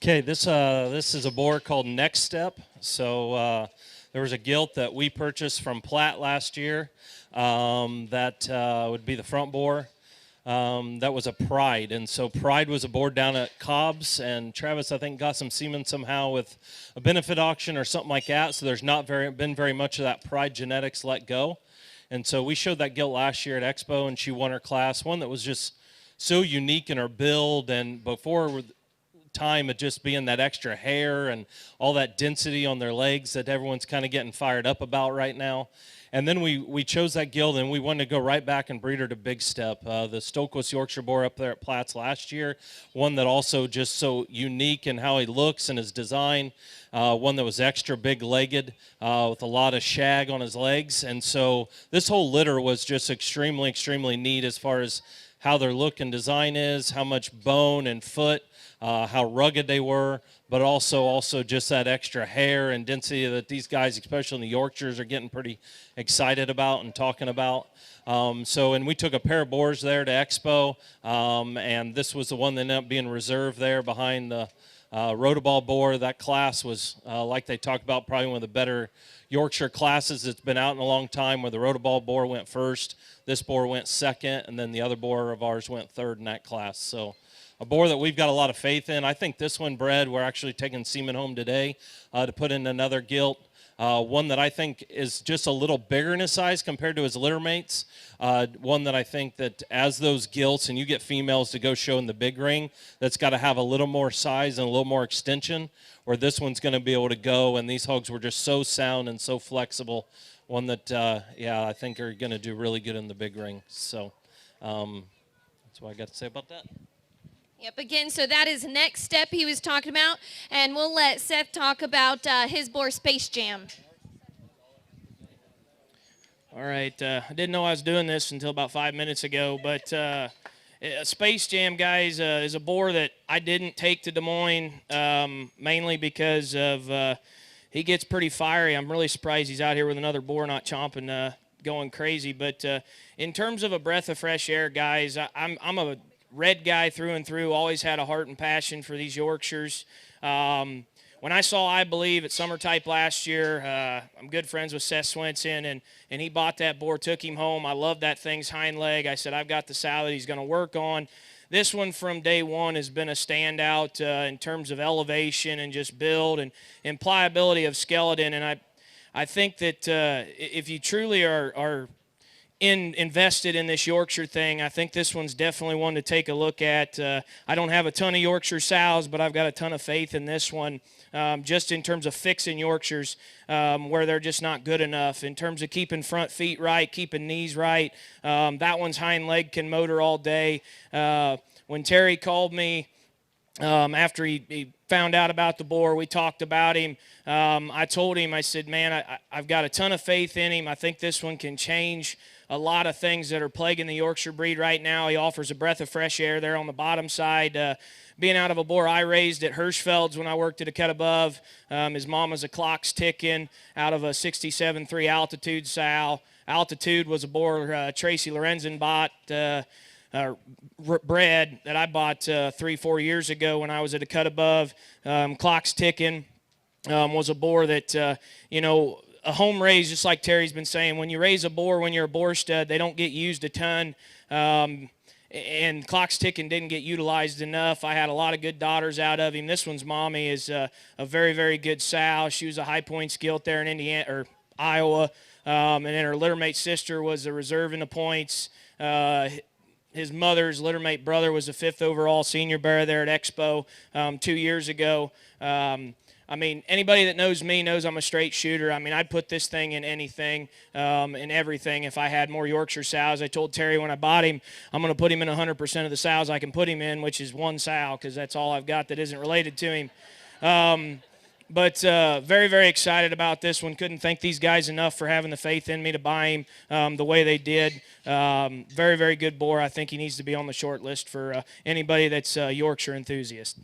Okay, this is a boar called Next Step. So there was a gilt that we purchased from Platt last year. That would be the front bore. That was a Pride, and so Pride was a board down at Cobb's, and Travis, I think, got some semen somehow with a benefit auction or something like that. So there's not been very much of that Pride genetics let go, and so we showed that gilt last year at Expo, and she won her class. One that was just so unique in her build, and before time of just being that extra hair and all that density on their legs that everyone's kind of getting fired up about right now. And then we chose that gilt, and we wanted to go right back and breed her to Big Step, the Stokeless Yorkshire boar up there at Platt's last year, one that also just so unique in how he looks and his design, one that was extra big-legged with a lot of shag on his legs. And so this whole litter was just extremely, extremely neat as far as how their look and design is, how much bone and foot, how rugged they were, but also just that extra hair and density that these guys, especially in the Yorkshires, are getting pretty excited about and talking about. And we took a pair of boars there to Expo, and this was the one that ended up being reserved there behind the Rotoball boar. That class was, like they talked about, probably one of the better Yorkshire classes that's been out in a long time, where the Rotoball boar went first, this boar went second, and then the other boar of ours went third in that class. So a boar that we've got a lot of faith in. I think this one, Bred, we're actually taking semen home today to put in another gilt. One that I think is just a little bigger in his size compared to his litter mates. One that I think that as those gilts, and you get females to go show in the big ring, that's got to have a little more size and a little more extension, where this one's going to be able to go. And these hogs were just so sound and so flexible. One that, I think are going to do really good in the big ring. So that's what I got to say about that. Yep, again, so that is Next Step he was talking about, and we'll let Seth talk about his boar Space Jam. All right, I didn't know I was doing this until about 5 minutes ago, but Space Jam, guys, is a boar that I didn't take to Des Moines, mainly because of he gets pretty fiery. I'm really surprised he's out here with another boar not chomping, going crazy. But in terms of a breath of fresh air, guys, I'm a Red guy through and through, always had a heart and passion for these Yorkshires. When I saw I Believe at Summer Type last year, I'm good friends with Seth Swenson, and he bought that boar, took him home. I love that thing's hind leg. I said, I've got the sow that he's going to work on. This one from day one has been a standout in terms of elevation and just build and pliability of skeleton. And I think that if you truly are invested in this Yorkshire thing, I think this one's definitely one to take a look at. I don't have a ton of Yorkshire sows, but I've got a ton of faith in this one, just in terms of fixing Yorkshires where they're just not good enough. In terms of keeping front feet right, keeping knees right, that one's hind leg can motor all day. When Terry called me after he found out about the boar, we talked about him. I told him, I said, man, I've got a ton of faith in him. I think this one can change a lot of things that are plaguing the Yorkshire breed right now. He offers a breath of fresh air there on the bottom side. Being out of a boar I raised at Hirschfeld's when I worked at a cut above. His mama's a clock's ticking out of a 67.3 altitude sow. Altitude was a boar Tracy Lorenzen bought, Bred, that I bought 3-4 years ago when I was at a cut above. Clock's ticking was a boar that, a home raise, just like Terry's been saying, when you raise a boar, when you're a boar stud, they don't get used a ton. And Clock's ticking didn't get utilized enough. I had a lot of good daughters out of him. This one's mommy is a very, very good sow. She was a high points gilt there in Indiana or Iowa. And then her littermate sister was a reserve in the points. His mother's littermate brother was a 5th overall senior bearer there at Expo 2 years ago. Anybody that knows me knows I'm a straight shooter. I'd put this thing in anything and everything if I had more Yorkshire sows. I told Terry when I bought him, I'm going to put him in 100% of the sows I can put him in, which is one sow, because that's all I've got that isn't related to him. But very, very excited about this one. Couldn't thank these guys enough for having the faith in me to buy him the way they did. Very, very good boar. I think he needs to be on the short list for anybody that's a Yorkshire enthusiast.